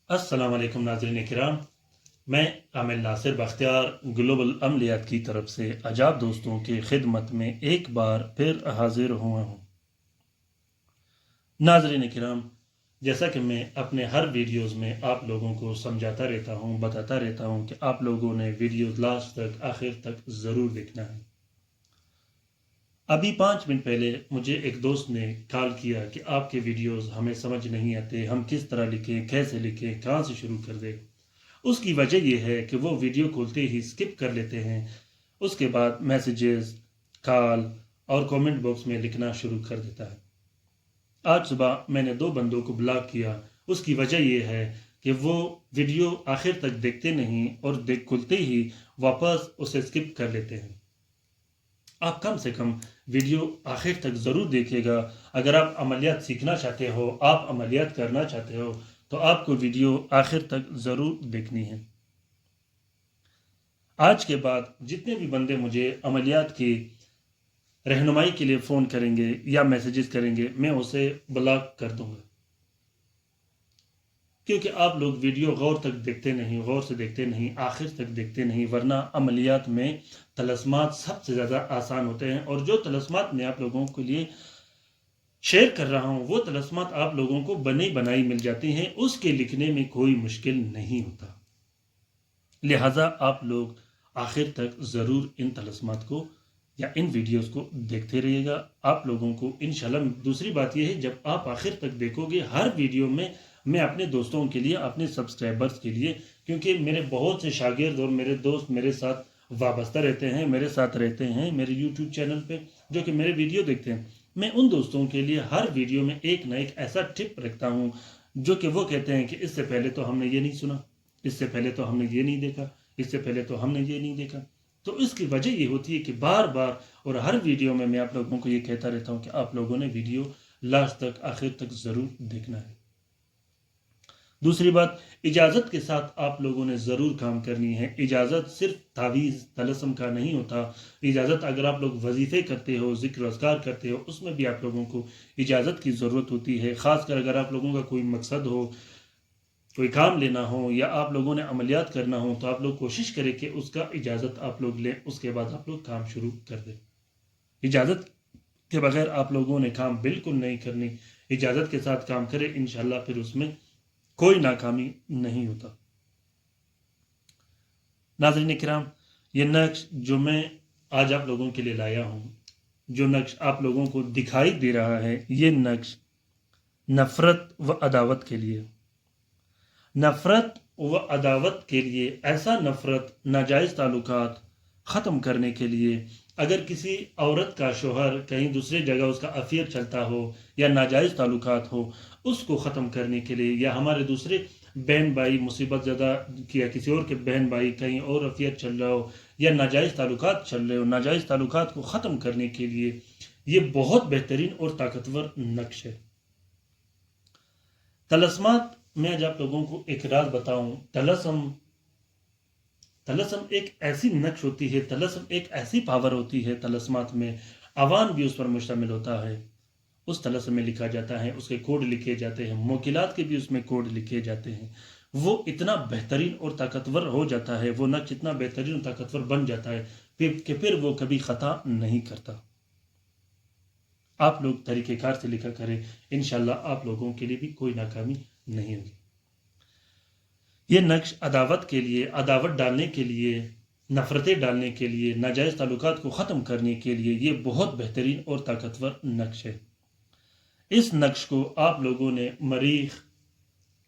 अस्सलाम वालेकुम नाज़रीन किराम। मैं आमिर नासिर बख्तियार ग्लोबल अमलियात की तरफ से अजाब दोस्तों की खिदमत में एक बार फिर हाजिर हुआ हूँ। नाज़रीन किराम, जैसा कि मैं अपने हर वीडियोज़ में आप लोगों को समझाता रहता हूँ, बताता रहता हूँ कि आप लोगों ने वीडियोज़ लास्ट तक आखिर तक ज़रूर देखना है। अभी 5 मिनट पहले मुझे एक दोस्त ने कॉल किया कि आपके वीडियोज़ हमें समझ नहीं आते, हम किस तरह लिखें, कैसे लिखें, कहाँ से शुरू कर दें। उसकी वजह यह है कि वो वीडियो खोलते ही स्किप कर लेते हैं, उसके बाद मैसेजेस, कॉल और कमेंट बॉक्स में लिखना शुरू कर देता है। आज सुबह मैंने 2 बंदों को ब्लॉक किया। उसकी वजह यह है कि वो वीडियो आखिर तक देखते नहीं और देख खुलते ही वापस उसे स्किप कर लेते हैं। आप कम से कम वीडियो आखिर तक ज़रूर देखिएगा। अगर आप अमलियात सीखना चाहते हो, आप अमलियात करना चाहते हो, तो आपको वीडियो आखिर तक ज़रूर देखनी है। आज के बाद जितने भी बंदे मुझे अमलियात की रहनुमाई के लिए फ़ोन करेंगे या मैसेजेस करेंगे, मैं उसे ब्लॉक कर दूंगा, क्योंकि आप लोग वीडियो गौर तक देखते नहीं, गौर से देखते नहीं, आखिर तक देखते नहीं। वरना अमलियात में तलस्मात सबसे ज़्यादा आसान होते हैं, और जो तलस्मात मैं आप लोगों के लिए शेयर कर रहा हूँ, वो तलस्मात आप लोगों को बनी बनाई मिल जाती हैं, उसके लिखने में कोई मुश्किल नहीं होता। लिहाजा आप लोग आखिर तक ज़रूर इन तलस्मात को या इन वीडियोस को देखते रहिएगा। आप लोगों को इंशाल्लाह, दूसरी बात यह है, जब आप आखिर तक देखोगे हर वीडियो में, मैं अपने दोस्तों के लिए, अपने सब्सक्राइबर्स के लिए, क्योंकि मेरे बहुत से शागिर्द और मेरे दोस्त मेरे साथ वाबस्ता रहते हैं, मेरे साथ रहते हैं मेरे यूट्यूब चैनल पे, जो कि मेरे वीडियो देखते हैं। मैं उन दोस्तों के लिए हर वीडियो में एक ना एक ऐसा टिप रखता हूँ जो कि वो कहते हैं कि इससे पहले तो हमने ये नहीं सुना, इससे पहले तो हमने ये नहीं देखा, इससे पहले तो हमने ये नहीं देखा। तो इसकी वजह ये होती है कि बार बार और हर वीडियो में मैं आप लोगों को ये कहता रहता हूँ कि आप लोगों ने वीडियो लास्ट तक, आखिर तक ज़रूर देखना है। दूसरी बात, इजाज़त के साथ आप लोगों ने ज़रूर काम करनी है। इजाज़त सिर्फ तावीज़ तलस्म का नहीं होता। इजाज़त अगर आप लोग वजीफ़े करते हो, ज़िक्र अज़कार करते हो, उसमें भी आप लोगों को इजाज़त की ज़रूरत होती है। ख़ासकर अगर आप लोगों का कोई मकसद हो, कोई काम लेना हो, या आप लोगों ने अमलियात करना हो, तो आप लोग कोशिश करें कि उसका इजाज़त आप लोग लें, उसके बाद आप लोग काम शुरू कर दें। इजाज़त के बगैर आप लोगों ने काम बिल्कुल नहीं करनी। इजाज़त के साथ काम करें, इंशाल्लाह फिर उसमें कोई नाकामी नहीं होता। नाज़रीन किराम, ये नक्श जो मैं आज आप लोगों के लिए लाया हूँ, जो नक्श आप लोगों को दिखाई दे रहा है, ये नक्श नफ़रत व अदावत के लिए, नफ़रत व अदावत के लिए, ऐसा नफ़रत, नाजायज़ ताल्लुकात ख़त्म करने के लिए। अगर किसी औरत का शोहर कहीं दूसरी जगह उसका अफेयर चलता हो या नाजायज़ ताल्लुकात हो, उसको ख़त्म करने के लिए, या हमारे दूसरे बहन भाई मुसीबत ज़्यादा किया, किसी और के बहन भाई कहीं और अफेयर चल रहा हो या नाजायज़ ताल्लुकात चल रहे हो, नाजायज़ ताल्लुकात को ख़त्म करने के लिए ये बहुत बेहतरीन और ताकतवर नक्श है। तलस्मात में आज आप लोगों को एक राज बताऊं, तलस्म एक ऐसी नक्श होती है, तलस्म एक ऐसी पावर होती है तलस्मात में, अवान भी उस पर मुश्तमिल होता है। उस तलस्म में लिखा जाता है, उसके कोड लिखे जाते हैं, मोकिलात के भी उसमें कोड लिखे जाते हैं। वो इतना बेहतरीन और ताकतवर हो जाता है, वो नक्श इतना बेहतरीन और ताकतवर बन जाता है कि फिर वो कभी ख़ता नहीं करता। आप लोग तरीक़ेकार से लिखा करें, इंशाल्लाह आप लोगों के लिए भी कोई नाकामी नहीं होगी। ये नक्श अदावत के लिए, अदावत डालने के लिए, नफ़रतें डालने के लिए, नाजायज़ ताल्लुकात को ख़त्म करने के लिए ये बहुत बेहतरीन और ताकतवर नक्श है। इस नक्श को आप लोगों ने मरीख़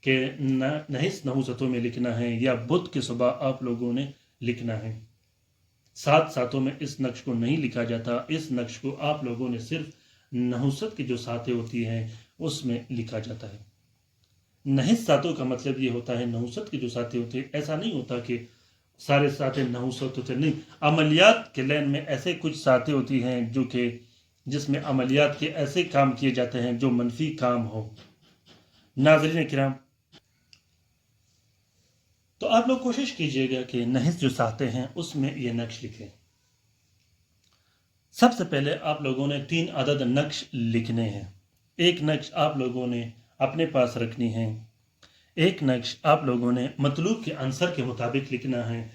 के नहिस नहुसतों में लिखना है, या बुध की सुबह आप लोगों ने लिखना है। सात सातों में इस नक्श को नहीं लिखा जाता। इस नक्श को आप लोगों ने सिर्फ नहुसत की जो सातें होती हैं उसमें लिखा जाता है। नहिस सातों का मतलब ये होता है, नहुसत की जो सातें होती है, ऐसा नहीं होता कि सारे सातें नहुसत होते नहीं। अमलियात के लाइन में ऐसे कुछ सातें होती हैं जो कि जिसमें अमलियात के ऐसे काम किए जाते हैं जो मनफी काम हो। नाज़रीन किराम, तो आप लोग कोशिश कीजिएगा कि नहिस जो सातें हैं उसमें ये नक्श लिखें। सबसे पहले आप लोगों ने 3 अदद नक्श लिखने हैं। एक नक्श आप लोगों ने अपने पास रखनी है, एक नक्श आप लोगों ने मतलूब के आंसर के मुताबिक लिखना है,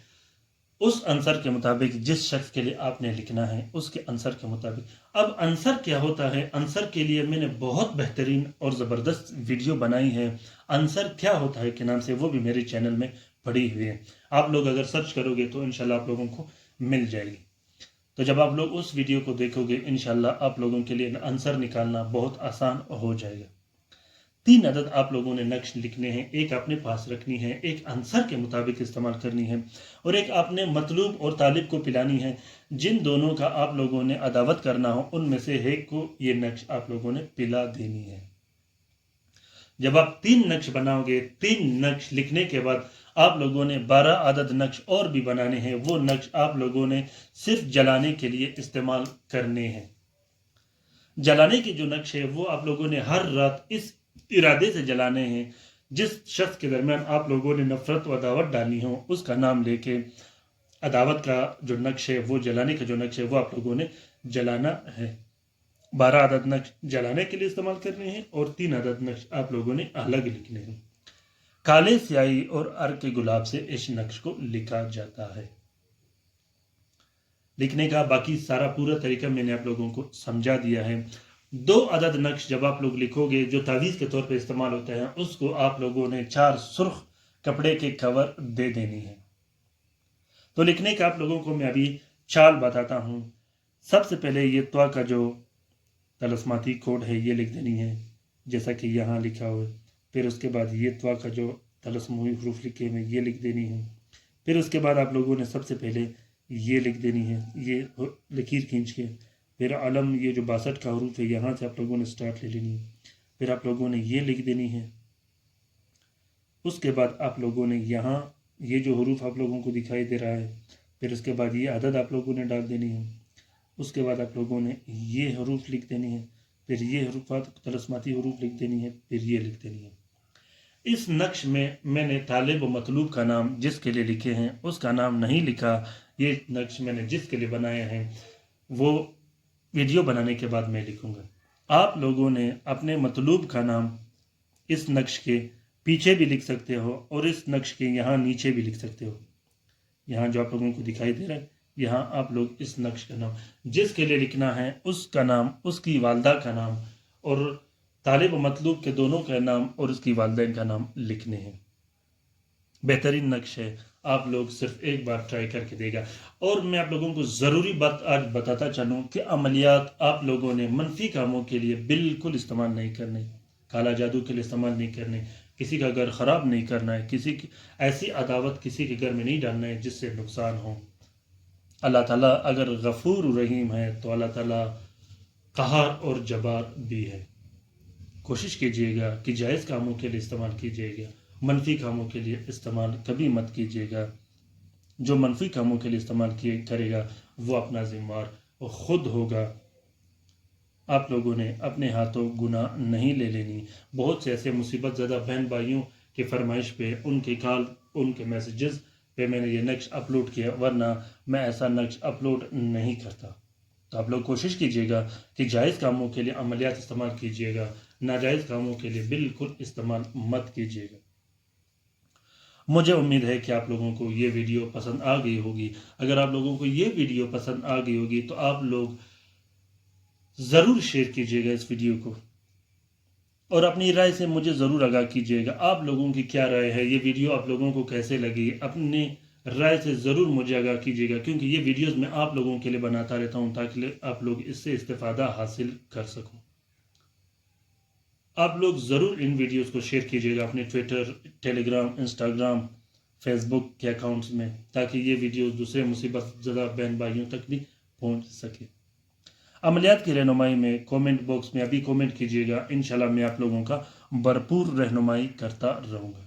उस आंसर के मुताबिक जिस शख्स के लिए आपने लिखना है उसके आंसर के मुताबिक। अब आंसर क्या होता है, आंसर के लिए मैंने बहुत बेहतरीन और ज़बरदस्त वीडियो बनाई है। आंसर क्या होता है के नाम से, वो भी मेरे चैनल में पड़ी हुई है। आप लोग अगर सर्च करोगे तो इंशाल्लाह आप लोगों को मिल जाएगी। तो जब आप लोग उस वीडियो को देखोगे इंशाल्लाह आप लोगों के लिए आंसर निकालना बहुत आसान हो जाएगा। 3 अदद आप लोगों ने नक्श लिखने हैं, एक अपने पास रखनी है, एक आंसर के मुताबिक इस्तेमाल करनी है और एक आपने मतलूब और तालिब को पिलानी है। जिन दोनों का आप लोगों ने अदावत करना हो उनमें से एक को ये नक्श आप लोगों ने पिला देनी है। जब आप 3 नक्श बनाओगे, 3 नक्श लिखने के बाद आप लोगों ने 12 अदद नक्श और भी बनाने हैं। वो नक्श आप लोगों ने सिर्फ जलाने के लिए इस्तेमाल करने हैं। जलाने के जो नक्श है वो आप लोगों ने हर रात इस इरादे से जलाने हैं, जिस शख्स के दरमियान आप लोगों ने नफरत व अदावत डाली हो उसका नाम लेके अदावत का जो नक्श है, वो जलाने का जो नक्श है वो आप लोगों ने जलाना है। 12 अदद नक्श जलाने के लिए इस्तेमाल करने हैं और 3 अदद नक्श आप लोगों ने अलग लिखने हैं। काले स्याही और अर्क के गुलाब से इस नक्श को लिखा जाता है। लिखने का बाकी सारा पूरा तरीका मैंने आप लोगों को समझा दिया है। 2 अदद नक्श जब आप लोग लिखोगे जो तावीज़ के तौर पे इस्तेमाल होते हैं, उसको आप लोगों ने 4 सुर्ख कपड़े के कवर दे देनी है। तो लिखने का आप लोगों को मैं अभी चाल बताता हूँ। सबसे पहले ये त्वा का जो तलस्माती कोड है ये लिख देनी है, जैसा कि यहाँ लिखा हुआ है। फिर उसके बाद ये त्वा का जो तलस्मुई हरूफ लिखे हुए ये लिख देनी है। फिर उसके बाद आप लोगों ने सबसे पहले ये लिख देनी है, ये लकीर खींच के। फिर अलम, ये जो 62 का हरूफ है यहाँ से आप लोगों ने स्टार्ट ले लेनी है। फिर आप लोगों ने ये लिख देनी है। उसके बाद आप लोगों ने यहाँ ये जो हरूफ आप लोगों को दिखाई दे रहा है, फिर उसके बाद ये अदद आप लोगों ने डाल देनी है। उसके बाद आप लोगों ने ये हरूफ लिख देनी है। फिर ये हरूफात तलस्माती हरूफ लिख देनी है। फिर ये लिख देनी है। इस नक्श में मैंने तालिब व मतलूब का नाम जिसके लिए लिखे हैं उसका नाम नहीं लिखा। ये नक्श मैंने जिसके लिए बनाया है वो वीडियो बनाने के बाद मैं लिखूंगा। आप लोगों ने अपने मतलूब का नाम इस नक्श के पीछे भी लिख सकते हो और इस नक्श के यहाँ नीचे भी लिख सकते हो। यहाँ जो आप लोगों को दिखाई दे रहा है, यहाँ आप लोग इस नक्श का नाम जिसके लिए लिखना है उसका नाम, उसकी वालदा का नाम और तालिब व मतलूब के दोनों का नाम और उसकी वालदैन का नाम लिखने हैं। बेहतरीन नक्श है, आप लोग सिर्फ एक बार ट्राई करके देगा। और मैं आप लोगों को ज़रूरी बात आज बताता चलूँ कि अमलियात आप लोगों ने मनफी कामों के लिए बिल्कुल इस्तेमाल नहीं करने, काला जादू के लिए इस्तेमाल नहीं करने, किसी का घर ख़राब नहीं करना है, किसी की ऐसी अदावत किसी के घर में नहीं डालना है जिससे नुकसान हो। अल्लाह ताला अगर गफूर रहीम है तो अल्लाह ताला क़हार और जबार भी है। कोशिश कीजिएगा कि जायज़ कामों के लिए इस्तेमाल कीजिएगा, मनफी कामों के लिए इस्तेमाल कभी मत कीजिएगा। जो मनफी कामों के लिए इस्तेमाल किए करेगा वो अपना ज़िम्मेवार खुद होगा। आप लोगों ने अपने हाथों गुनाह नहीं ले लेनी। बहुत से ऐसे मुसीबत ज़्यादा बहन भाइयों की फरमाइश पे, उनके कॉल, उनके मैसेजेस पे मैंने ये नक्श अपलोड किया, वरना मैं ऐसा नक्श अपलोड नहीं करता। तो आप लोग कोशिश कीजिएगा कि जायज़ कामों के लिए अमलियात इस्तेमाल कीजिएगा, नाजायज़ कामों के लिए बिल्कुल इस्तेमाल मत कीजिएगा। मुझे उम्मीद है कि आप लोगों को ये वीडियो पसंद आ गई होगी। अगर आप लोगों को ये वीडियो पसंद आ गई होगी तो आप लोग ज़रूर शेयर कीजिएगा इस वीडियो को और अपनी राय से मुझे ज़रूर आगाह कीजिएगा। आप लोगों की क्या राय है, ये वीडियो आप लोगों को कैसे लगी, अपनी राय से ज़रूर मुझे आगाह कीजिएगा, क्योंकि ये वीडियोस मैं आप लोगों के लिए बनाता रहता हूँ ताकि आप लोग इससे इस्तेफ़ादा हासिल कर सकूँ। आप लोग ज़रूर इन वीडियोस को शेयर कीजिएगा अपने ट्विटर, टेलीग्राम, इंस्टाग्राम, फेसबुक के अकाउंट्स में, ताकि ये वीडियोस दूसरे मुसीबत ज़दा बहन भाइयों तक भी पहुँच सके। अमलियात की रहनुमाई में कमेंट बॉक्स में अभी कमेंट कीजिएगा, इंशाल्लाह मैं आप लोगों का भरपूर रहनुमाई करता रहूँगा।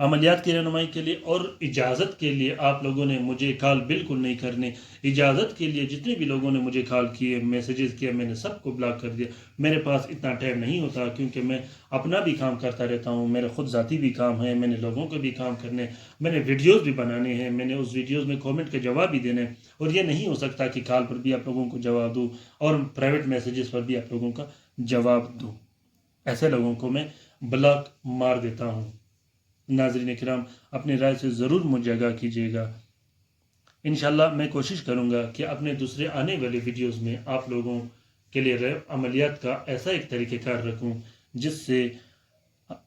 अमलियात की रहनुमाई के लिए और इजाज़त के लिए आप लोगों ने मुझे कॉल बिल्कुल नहीं करने। इजाज़त के लिए जितने भी लोगों ने मुझे कॉल किए, मैसेजेस किया, मैंने सबको ब्लॉक कर दिया। मेरे पास इतना टाइम नहीं होता, क्योंकि मैं अपना भी काम करता रहता हूँ, मेरा खुद ज़ाती भी काम है, मैंने लोगों के भी काम करने, मैंने वीडियोज़ भी बनाने हैं, मैंने उस वीडियोज़ में कॉमेंट के जवाब भी देने। और ये नहीं हो सकता कि कॉल पर भी आप लोगों को जवाब दूँ और प्राइवेट मैसेजेस पर भी आप लोगों का जवाब दूँ। ऐसे लोगों को मैं بلاک مار دیتا ہوں۔ ناظرین کرام، اپنی رائے سے ضرور مجھے آگاہ کیجیے گا۔ انشاءاللہ میں کوشش کروں گا کہ اپنے دوسرے آنے والے ویڈیوز میں آپ لوگوں کے لیے ریپ عملیات کا ایسا ایک طریقہ کار رکھوں جس سے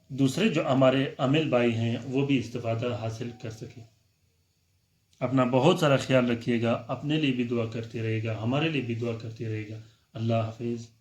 دوسرے جو ہمارے عامل بھائی ہیں وہ بھی استفادہ حاصل کر سکیں۔ اپنا بہت سارا خیال رکھیے گا، اپنے لیے بھی دعا کرتے رہے گا، ہمارے لیے بھی دعا کرتے رہے گا۔ اللہ حافظ۔